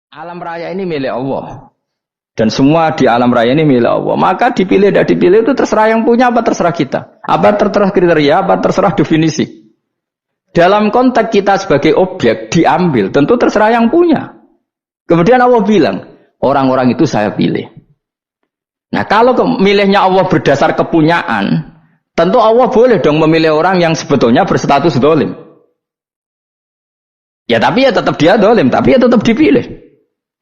Alam raya ini milik Allah. Dan semua di alam raya ini milik Allah. Maka dipilih dan dipilih itu terserah yang punya apa terserah kita. Apa terserah kriteria, apa terserah definisi. Dalam konteks kita sebagai objek diambil, tentu terserah yang punya. Kemudian Allah bilang, orang-orang itu saya pilih. Nah kalau milihnya Allah berdasar kepunyaan, tentu Allah boleh dong memilih orang yang sebetulnya berstatus dolim. Ya tapi ya tetap dia dolim, tapi ya tetap dipilih.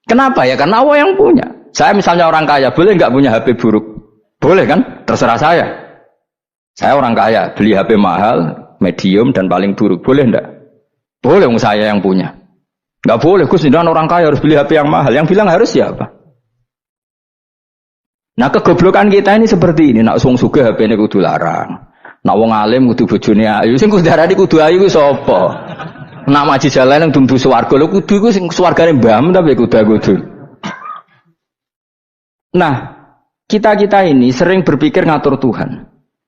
Kenapa ya? Karena Allah yang punya. Saya misalnya orang kaya, boleh nggak punya HP buruk? Boleh kan? Terserah saya. Saya orang kaya, beli HP mahal, medium dan paling buruk. Boleh enggak? Boleh, saya yang punya. Nggak boleh, Gus, dengan orang kaya harus beli HP yang mahal. Yang bilang harus siapa? Nah kegoblokan kita ini seperti ini. Nak wong sugih HP ini kudu larang. Nak wong alim kudu bojone ayu. Sing kudu darani kudu ayu ku sapa? Nak maji jalan yang dumdu swarga lho kudu iku sing swargane mbahmu tapi kudu. Nah, kita ini sering berpikir ngatur Tuhan.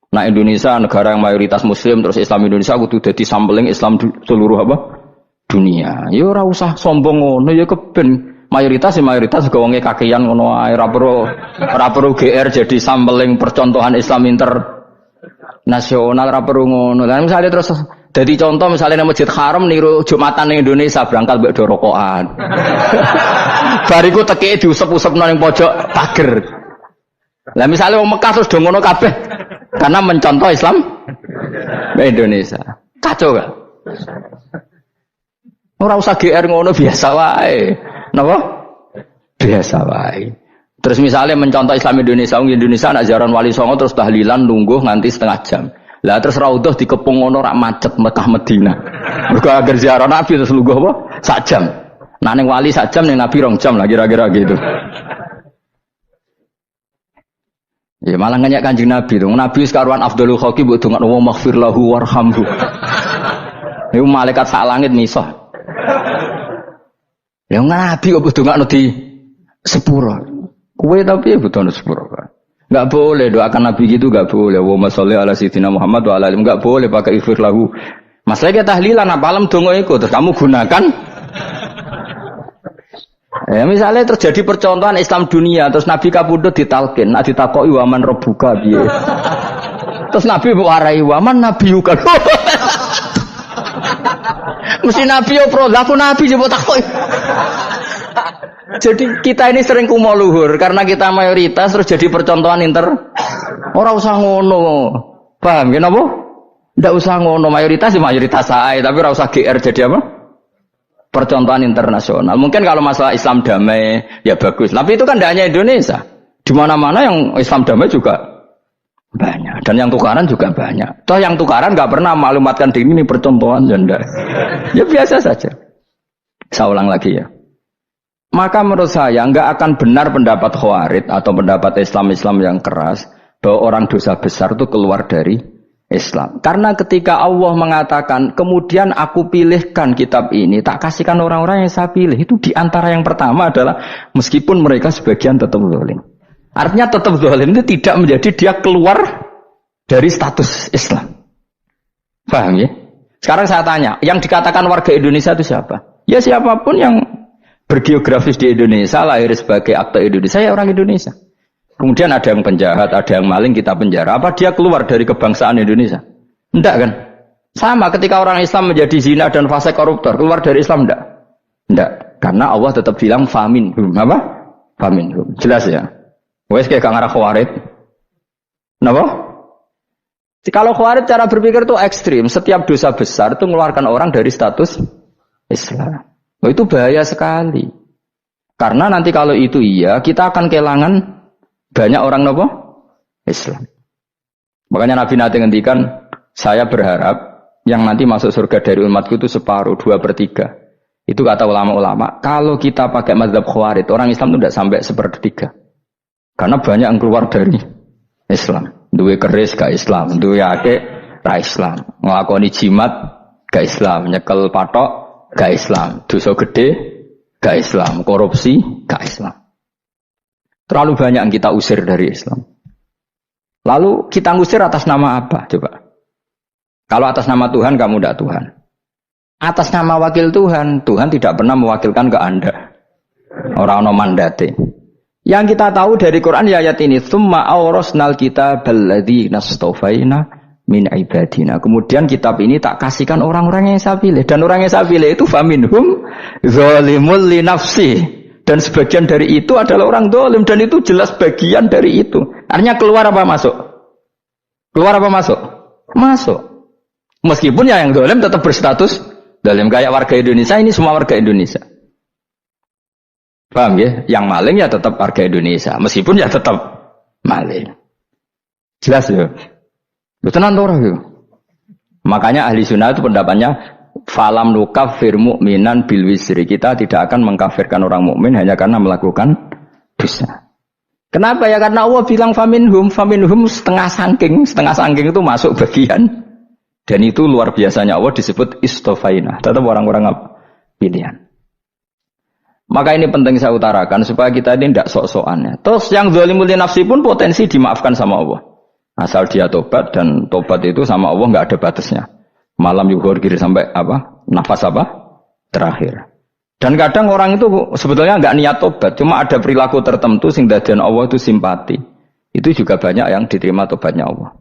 Nah, Indonesia negara yang mayoritas muslim terus Islam Indonesia kudu dadi sampling Islam seluruh apa? Dunia. Ya ora usah sombong ngono ya keben mayoritas juga wonge kakean ngono ae ora perlu GR jadi sampling percontohan Islam internasional ora perlu ngono. Lah misalnya terus jadi contoh misalnya Masjid Haram niru Jumatan ning Indonesia berangkat mbek do rokokan. Bariku teki diusep-usepno ning pojok pager. Lah misalnya wong Mekah terus do ngono kabeh karena mencontoh Islam Indonesia. Kacau gak? Ora usah GR ngono biasa wae. Napa? Biasa wae. Terus misalnya mencontoh Islam Indonesia nak ziarah Wali Songo terus tahlilan nunggu nganti setengah jam. Lah terus raudhah dikepung ngono rak macet Mekah Madinah. Mergo agar ziarah Nabi terus lungguh apa? Sak jam. Nah ning wali sak jam ning Nabi 2 jam lah kira-kira gitu. Ya malah nganyak Kanjeng Nabi dong. Nabi sekaruan afdhalul khalqi mbok dongakno wa maghfir lahu warhamhu. Niku malaikat sak langit misah. Ya Nabi kok dongakno di sepuro. Kowe tapi butuh sepuro kan. Enggak boleh doakan Nabi gitu, enggak boleh. Wa sholli ala sayyidina Muhammad wa ala alihi, enggak boleh pakai ighfir lahu. Masalahnya tahlilan apa alam donga iku terus kamu gunakan. Ya misalnya terjadi percontohan Islam dunia terus Nabi kapundhut ditalkin, nek ditakoki waman rabbuka piye. Terus Nabi warai waman nabiyuka. Mesti Nabi yo pro, lah aku Nabi coba takoki. Jadi kita ini sering kumo luhur karena kita mayoritas terus jadi percontohan Ora usah ngono. Paham ya napa? Ndak usah ngono, mayoritas ya mayoritas ae, tapi ora usah GR jadi apa? Percontohan internasional. Mungkin kalau masalah Islam damai ya bagus. Tapi itu kan tidak hanya Indonesia. Di mana-mana yang Islam damai juga banyak dan yang tukaran juga banyak. Toh yang tukaran nggak pernah maklumatkan diri ini percontohan janda. Ya biasa saja. Saya ulang lagi ya. Maka menurut saya nggak akan benar pendapat Khawarij atau pendapat Islam yang keras bahwa orang dosa besar itu keluar dari Islam. Karena ketika Allah mengatakan kemudian aku pilihkan kitab ini tak kasihkan orang-orang yang saya pilih, itu diantara yang pertama adalah meskipun mereka sebagian tetap zalim. Artinya tetap zalim itu tidak menjadi dia keluar dari status Islam. Paham ya? Sekarang saya tanya, yang dikatakan warga Indonesia itu siapa? Ya siapapun yang bergeografis di Indonesia, lahir sebagai akte Indonesia, ya orang Indonesia. Kemudian ada yang penjahat, ada yang maling, kita penjara. Apa dia keluar dari kebangsaan Indonesia? Enggak kan? Sama ketika orang Islam menjadi zina dan fasik koruptor, keluar dari Islam enggak? Enggak. Karena Allah tetap bilang faminhum. Apa? Faminhum. Jelas ya? Wes kayak gak ngarah Khawarij. Kenapa? Kalau Khawarij cara berpikir itu ekstrim. Setiap dosa besar itu mengeluarkan orang dari status Islam. Oh, itu bahaya sekali. Karena nanti kalau itu iya, kita akan kehilangan banyak orang nopo Islam. Makanya Nabi nanti ngendikan, saya berharap yang nanti masuk surga dari umatku itu separuh, 2/3. Itu kata ulama-ulama. Kalau kita pakai mazhab Khawarij, orang Islam itu tidak sampai 1/3. Karena banyak yang keluar dari Islam. Duwe keris gak Islam, duwe akeh ra Islam, nglakoni jimat gak Islam, nyekel patok gak Islam, dosa gede gak Islam, korupsi gak Islam. Terlalu banyak yang kita usir dari Islam. Lalu kita ngusir atas nama apa? Coba. Kalau atas nama Tuhan, kamu tidak Tuhan. Atas nama wakil Tuhan, Tuhan tidak pernah mewakilkan ke Anda. Ora ana mandate. Yang kita tahu dari Quran ya ayat ini, tsumma awrasnal kitabal ladzi nastafaina min ibadina. Kemudian kitab ini tak kasihkan orang-orang yang saya pilih, dan orang yang saya pilih itu faminhum zalimul li nafsi, dan sebagian dari itu adalah orang zalim, dan itu jelas bagian dari itu. Artinya keluar apa masuk? Keluar apa masuk? Masuk. Meskipun ya yang zalim tetap berstatus zalim, kayak warga Indonesia, ini semua warga Indonesia. Paham ya? Yang maling ya tetap warga Indonesia, meskipun ya tetap maling. Jelas ya? Itu tenan orang itu. Makanya ahli sunnah itu pendapatnya falam nukafir mu'minan bil wisri. Kita tidak akan mengkafirkan orang mukmin hanya karena melakukan dosa. Kenapa ya? Karena Allah bilang faminhum setengah sangking itu masuk bagian. Dan itu luar biasanya Allah disebut istofaina. Tetap orang-orang pilihan. Maka ini penting saya utarakan supaya kita ini tidak sok-sokannya. Terus yang zalimul li nafsi pun potensi dimaafkan sama Allah. Asal dia tobat, dan tobat itu sama Allah nggak ada batasnya. Malam yuhur kiri sampai apa? Nafas apa? Terakhir. Dan kadang orang itu sebetulnya nggak niat tobat, cuma ada perilaku tertentu sehingga dan Allah itu simpati. Itu juga banyak yang diterima tobatnya Allah.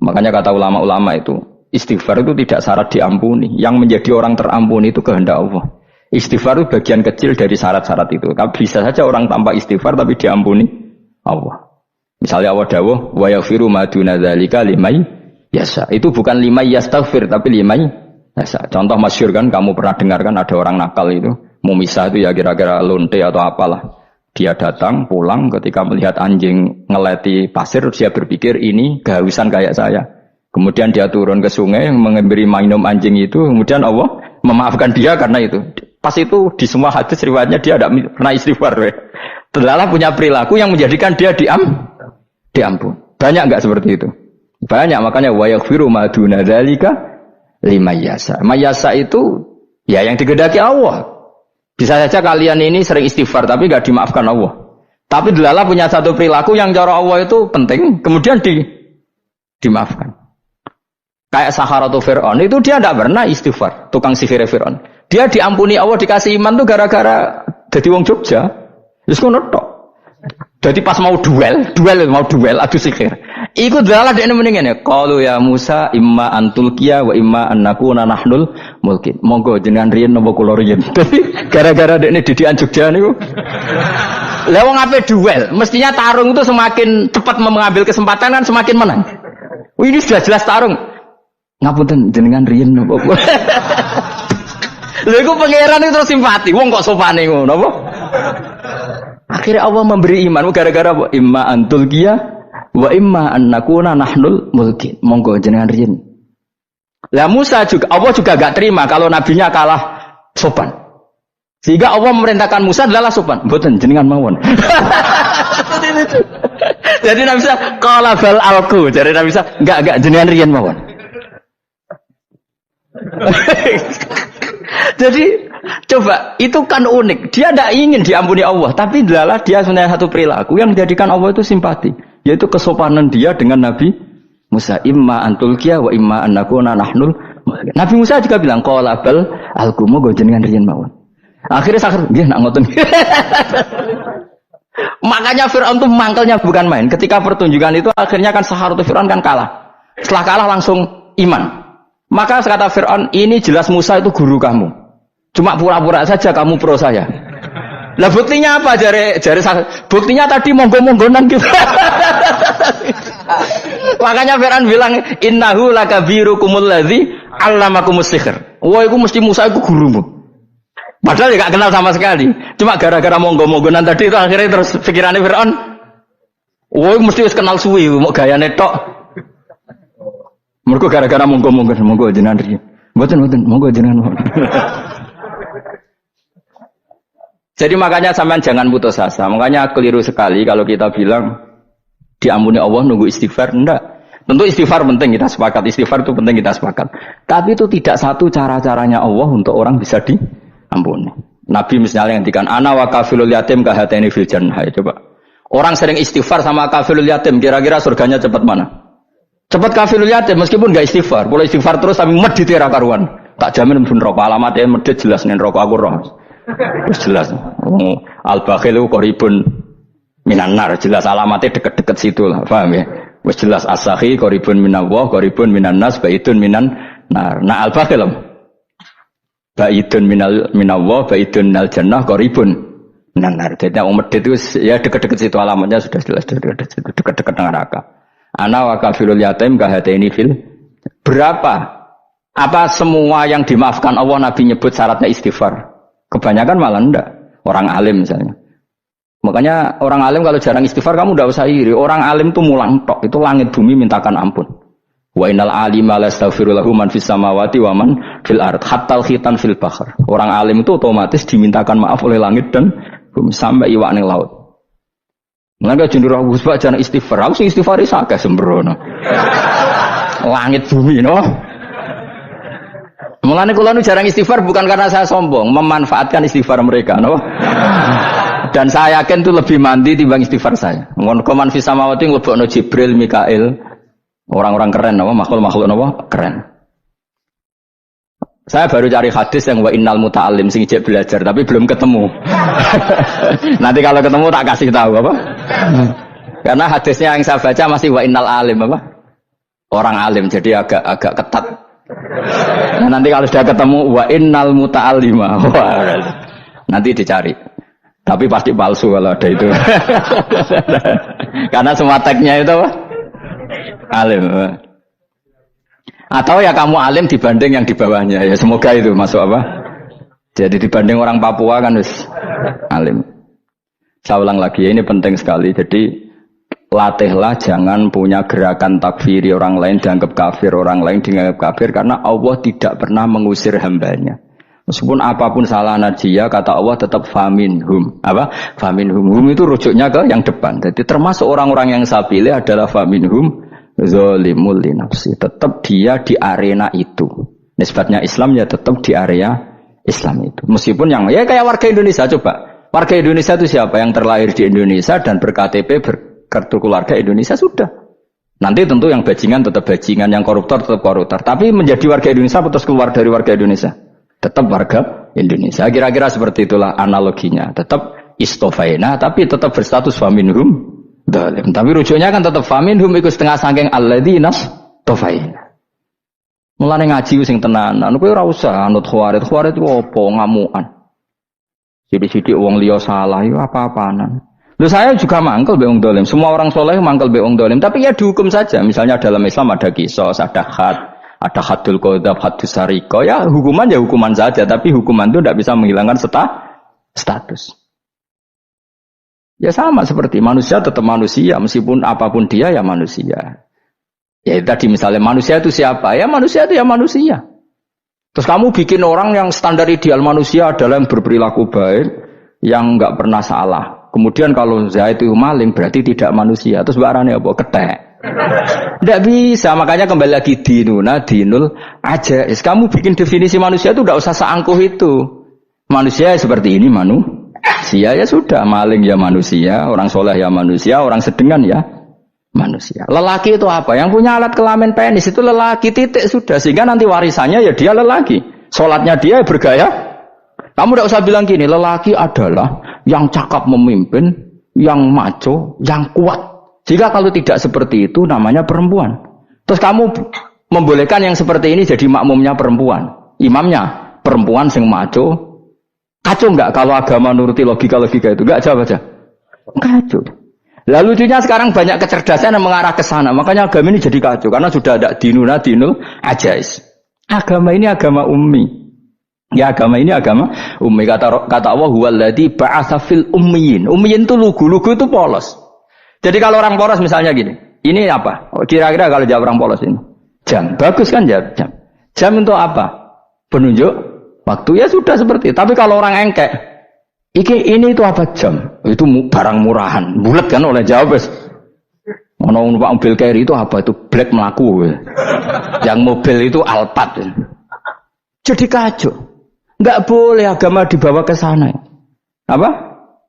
Makanya kata ulama-ulama itu, istighfar itu tidak syarat diampuni. Yang menjadi orang terampuni itu kehendak Allah. Istighfar itu bagian kecil dari syarat-syarat itu. Bisa saja orang tanpa istighfar tapi diampuni Allah. Misalnya Allah dawuh wa yaghfiru ma duna dzalika liman yasha. Itu bukan liman yastaghfir tapi liman yasha. Contoh masyhur kan, kamu pernah dengar kan, ada orang nakal itu mau misah itu ya kira-kira lonte atau apalah. Dia datang pulang ketika melihat anjing ngeleti pasir, dia berpikir ini kehausan kayak saya. Kemudian dia turun ke sungai memberi minum anjing itu, kemudian Allah memaafkan dia karena itu. Pas itu di semua hadis riwayatnya dia tidak pernah istighfar. Telah punya perilaku yang menjadikan dia diampun. Banyak enggak seperti itu? Banyak, makanya wa yaghfiru ma duna dzalika liman yasha. Mayasa itu ya yang digedaki Allah. Bisa saja kalian ini sering istighfar tapi enggak dimaafkan Allah. Tapi delala punya satu perilaku yang cara Allah itu penting, kemudian dimaafkan. Kayak Saharatu Fir'aun itu dia tidak pernah istighfar, tukang sihir Fir'aun. Dia diampuni Allah, dikasih iman tuh gara-gara jadi wong Jogja. Terus ngono tok. Jadi pas mau duel adu sihir. Iku dalah dekne mendingan ya. Qalu ya Musa imma antulqiya wa imma annakuna nahnul mulkin. Monggo jenengan riyen napa kula riyen. Dadi gara-gara dekne didikan Jogja niku. Lah wong ape duel, mestinya tarung itu semakin cepat mengambil kesempatan kan semakin menang. Ini sudah jelas tarung. Ngapunten jenengan riyen napa kula. Lha iku pangeran itu terus simpati. Wong kok sopane ngono napa? Akhirnya Allah memberi iman gara-gara apa? Imma antul kia wa imma annakuna nahnul mulkin. Monggo jenengan riyen. Lah Musa juga, Allah juga gak terima kalau nabinya kalah sopan. Sehingga Allah memerintahkan Musa adalah sopan. Mboten jenengan mawon. Jadi Nabi Musa qala bal alqu. Jadi Nabi Musa enggak jenengan riyen mawon. Jadi coba, itu kan unik. Dia tidak ingin diampuni Allah, tapi adalah dia sebenarnya satu perilaku yang menjadikan Allah itu simpati, yaitu kesopanan dia dengan Nabi Musa. Imma antulqiya wa imma annakuna nahnul. Nabi Musa juga bilang qala bal alqumu go jenengan riyen mawon. Akhirnya sakit, nggih nak ngoten. Makanya Fir'aun itu mangkelnya bukan main. Ketika pertunjukan itu akhirnya kan Saharatu Fir'aun kan kalah. Setelah kalah langsung iman. Maka kata Fir'aun, ini jelas Musa itu guru kamu. Cuma pura-pura saja kamu pro saya. Lah buktinya apa? Jari buktinya tadi monggo-monggonan gitu. Makanya Fir'aun bilang, innahu lakabirukumul ladzi 'allamakumus sihr. Wah, itu mesti Musa itu gurumu. Padahal dia gak kenal sama sekali. Cuma gara-gara monggo-monggonan tadi itu akhirnya terus pikirannya Fir'aun, wah, mesti wis kenal suwi, mau gayane tok. Mergo gara-gara monggo jenengan riyen. Mboten monggo jenengan. Jadi makanya sampean jangan putus asa. Makanya keliru sekali kalau kita bilang diampuni Allah nunggu istighfar. Enggak. Tentu istighfar penting, kita sepakat. Istighfar itu penting, kita sepakat. Tapi itu tidak satu cara-caranya Allah untuk orang bisa diampuni. Nabi misalnya ngendikan ana wa kafilul yatim kahateni fil jannah. Coba. Orang sering istighfar sama kafilul yatim, kira-kira surganya cepat mana? Cepat kafirul yatim meskipun enggak istighfar. Boleh istighfar terus tapi medit ra karuan. Tak jamin pun rokok alamatnya medit jelas nen rokok aku roh. Jelas. Al-bakhil qaribun minan nar, jelas alamatnya deket-deket situ lah, paham ya? Wis jelas as-sakhi qaribun minallah, qaribun minan nas, baitun minan nar. Nah al-bakhil baitun minallah, baitun minal jannah, qaribun minan nar. Jadi wong medhit itu ya deket-deket situ alamatnya sudah jelas deket-deket neraka. Ana wa kafirul yatim kahataini fil. Berapa? Apa semua yang dimaafkan Allah Nabi nyebut syaratnya istighfar? Kebanyakan malah enggak. Orang alim misalnya. Makanya orang alim kalau jarang istighfar kamu enggak usah iri. Orang alim itu mulang tok, itu langit bumi mintakan ampun. Wa innal alima la yastaghfiru lahu man fis samawati wa man fil ard hatta al khitan fil bahr. Orang alim itu otomatis dimintakan maaf oleh langit dan bumi sampai iwak ning laut. Mengapa jendur Gus Pak jarang istighfar? Aku sing istighfar iso akeh sembrono. Langit bumi no. Mulane kula nu jarang istighfar bukan karena saya sombong, memanfaatkan istighfar mereka, no? Dan saya yakin itu lebih mandi timbang istighfar saya. Ngon koman fis samawati nglebokno Jibril, Mikail, orang-orang keren, no? Makhluk-makhluk no? Keren. Saya baru cari hadis yang wa innal muta'allim sing ijek belajar tapi belum ketemu. Nanti kalau ketemu tak kasih tahu apa? Karena hadisnya yang saya baca masih wa innal alim apa? Orang alim jadi agak ketat. Nah, nanti kalau sudah ketemu wa innal muta'allima. Nanti dicari. Tapi pasti palsu kalau ada itu. Karena semua tagnya itu apa? Alim. Atau ya kamu alim dibanding yang di bawahnya. Ya semoga itu masuk apa? Jadi dibanding orang Papua kan wis alim. Saya ulang lagi ya, ini penting sekali. Jadi latihlah jangan punya gerakan takfiri orang lain dianggap kafir, orang lain dianggap kafir karena Allah tidak pernah mengusir hambanya. Meskipun apapun salah dia, kata Allah tetap faminhum. Apa? Faminhum. Hum itu rujuknya ke yang depan. Jadi termasuk orang-orang yang saya pilih adalah faminhum zalimul li nafsi. Tetap dia di arena itu. Nisbatnya Islam ya tetap di area Islam itu. Meskipun yang ya kayak warga Indonesia coba. Warga Indonesia itu siapa? Yang terlahir di Indonesia dan ber-KTP kartu keluarga Indonesia sudah. Nanti tentu yang bajingan tetap bajingan, yang koruptor tetap koruptor. Tapi menjadi warga Indonesia terus keluar dari warga Indonesia. Tetap warga Indonesia. Kira-kira seperti itulah analoginya. Tetap istofaina, tapi tetap berstatus faminhum dalim. Tapi rujuknya kan tetap faminhum ikut setengah sangking alladinas tofaina. Mulane ngaji sing tenanan. Kowe ora usah anut khawarit. Khawarit ku apa ngamukan. Sithik-sithik wong liya salah yo apa-apanan. Loh saya juga mangkel be wong dolim. Semua orang soleh mangkel be wong dolim. Tapi ya dihukum saja. Misalnya dalam Islam ada kisos, ada had, ada hadul qadzab, hadus sariko. Ya hukuman ya hukuman saja. Tapi hukuman itu tidak bisa menghilangkan status. Ya sama seperti manusia tetap manusia. Meskipun apapun dia ya manusia. Ya tadi misalnya manusia itu siapa? Ya manusia itu ya manusia. Terus kamu bikin orang yang standar ideal manusia adalah yang berperilaku baik, yang enggak pernah salah. Kemudian kalau Zaid itu maling berarti tidak manusia. Terus barangnya apa? Ketek. Tidak bisa. Makanya kembali lagi dinul aja. Kamu bikin definisi manusia itu tidak usah seangkuh itu. Manusia seperti ini manusia ya sudah. Maling ya manusia, orang soleh ya manusia, orang sedengan ya manusia. Lelaki itu apa? Yang punya alat kelamin penis itu lelaki titik sudah. Sehingga nanti warisannya ya dia lelaki. Sholatnya dia bergaya. Kamu tidak usah bilang gini, lelaki adalah yang cakap memimpin, yang maco, yang kuat. Jika kalau tidak seperti itu namanya perempuan. Terus kamu membolehkan yang seperti ini jadi makmumnya perempuan. Imamnya perempuan sing maco. Kacau enggak kalau agama nuruti logika-logika itu? Enggak jawab aja. Kacau. Lalu lucunya sekarang banyak kecerdasan yang mengarah ke sana. Makanya agama ini jadi kacau. Karena sudah ada dinul ajais. Agama ini agama ummi. Ya agama ini agama ummi. Kata Allah huwallazi ba'atsa fil ummiyin. Ummiyin itu lugu itu polos. Jadi kalau orang polos misalnya gini, ini apa? Kira-kira kalau jawab orang polos ini, jam. Bagus kan jawab jam. Jam untuk apa? Penunjuk waktu ya sudah seperti itu. Tapi kalau orang engkek, ini itu apa jam? Itu barang murahan. Bulat kan oleh jawab. Ono numpak mobil carry itu apa? Itu black melaku. Yang mobil itu Alphard. Jadi kacau. Enggak boleh agama dibawa ke sana. Apa?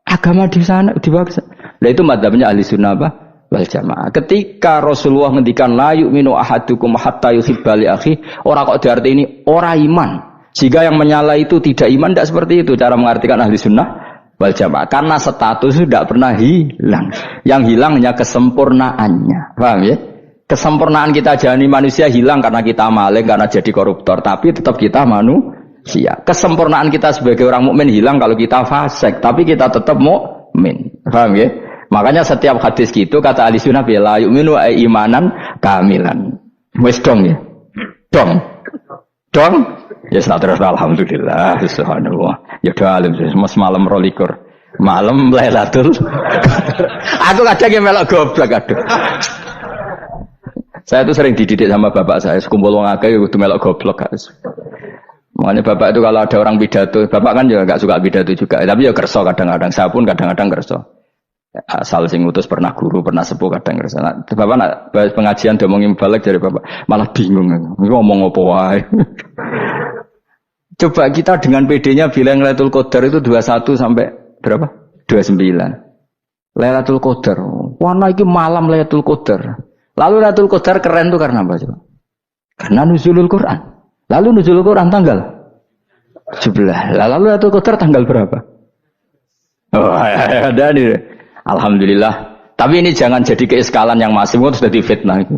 Agama di sana dibawa ke sana. Nah itu madzhabnya ahli sunnah apa? Wal jamaah. Ketika Rasulullah ngendikan la yu'minu ahadukum hatta yuhibba li akhi, ora kok diarti ini ora iman Jika yang menyala itu tidak iman, tidak seperti itu cara mengartikan ahli sunnah wal jamaah. Karena status itu tidak pernah hilang. Yang hilang hanya kesempurnaannya. Paham ya? Kesempurnaan kita jadi manusia hilang karena kita maling, karena jadi koruptor. Tapi tetap kita manusia. Kesempurnaan kita sebagai orang mukmin hilang kalau kita fasik. Tapi kita tetap mukmin. Paham ya? Makanya setiap hadis gitu kata ahli sunnah la yu'minu imanan kamilan. Wes dong ya. Dong. Ya terus alhamdulillah subhanallah. Ya doa alim mas malam rolikur. Malam Lailatul. Aku kadang yang melok goblok aduh. Saya tuh sering dididik sama bapak saya, sekumpul wong akeh kudu melok goblok guys. Makanya bapak itu kalau ada orang pidato, bapak kan juga enggak suka pidato juga, tapi ya kerso kadang-kadang. Saya pun kadang-kadang kerso. Asal sing utus pernah guru, pernah sepuh kadang kerso. Nah, bapak nak bahas pengajian diomongin balik dari bapak, malah bingung. Ini ngomong apa wae. Coba kita dengan PD-nya bilang Lailatul Qadar itu 21 sampai berapa? 29. Lailatul Qadar. Warna iki malam Lailatul Qadar. Lalu Lailatul Qadar keren tuh karena apa coba? Karena nuzulul Quran. Lalu nuzulul Quran tanggal 17. Lalu Lailatul Qadar tanggal berapa? Oh, ada nih. Alhamdulillah. Tapi ini jangan jadi keiskalan yang masif itu sudah difitnah itu.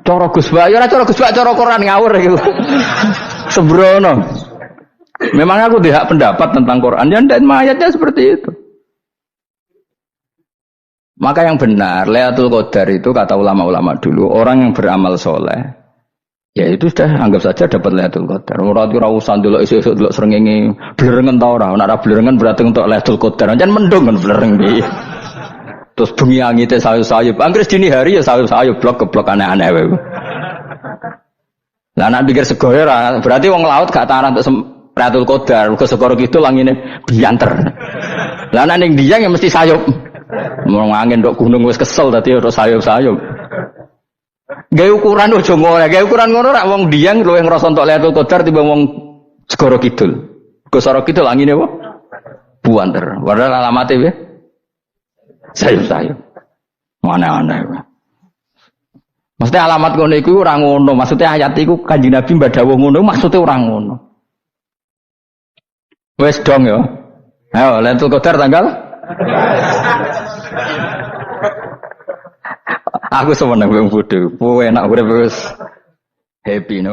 Cara Gus Bak, ya cara Gus Bak cara Quran ngawur gitu. Sembrono. Memang aku tidak pendapat tentang Quran dan ayatnya seperti itu. Maka yang benar, Lailatul Qadar itu kata ulama-ulama dulu, orang yang beramal soleh, ya itu sudah anggap saja dapat Lailatul Qadar. Ora usah ndelok esuk-esuk ndelok srengenge blerengen ta ora. Nek ora blerengen berarti untuk Lailatul Qadar. Jan mendung kan blereng iki. Terus bengi angite sayup-sayup. Anggere dini hari ya sayup-sayup blok-blok aneh-aneh wae. Lah nek pikir sego ora, berarti wong laut gak taran untuk Lailatul Qadar, ke segoro gitu langine bianter. Lah nek ning Dieng ya mesti sayup. Mau angin dok gunung wis kesel tadi terus sayup-sayup. Gawe ukuran ojo ngono, gawe ukuran ngono rak wong Dieng luwih ngrasa entuk Lailatul Qadar timbang wong Segoro Kidul. Segoro Kidul angine apa? Buanter. Padahal alamate piye? Sayup-sayup. Mana-mana. Maksudnya alamat ngono iku ora ngono, maksudnya ayat iku Kanjeng Nabi mbadhawuh ngono, maksudnya ora ngono. Wes dong ya. Ayo Lailatul Qadar tanggal aku semeneng wong bodho. Kowe enak urip wis happy no.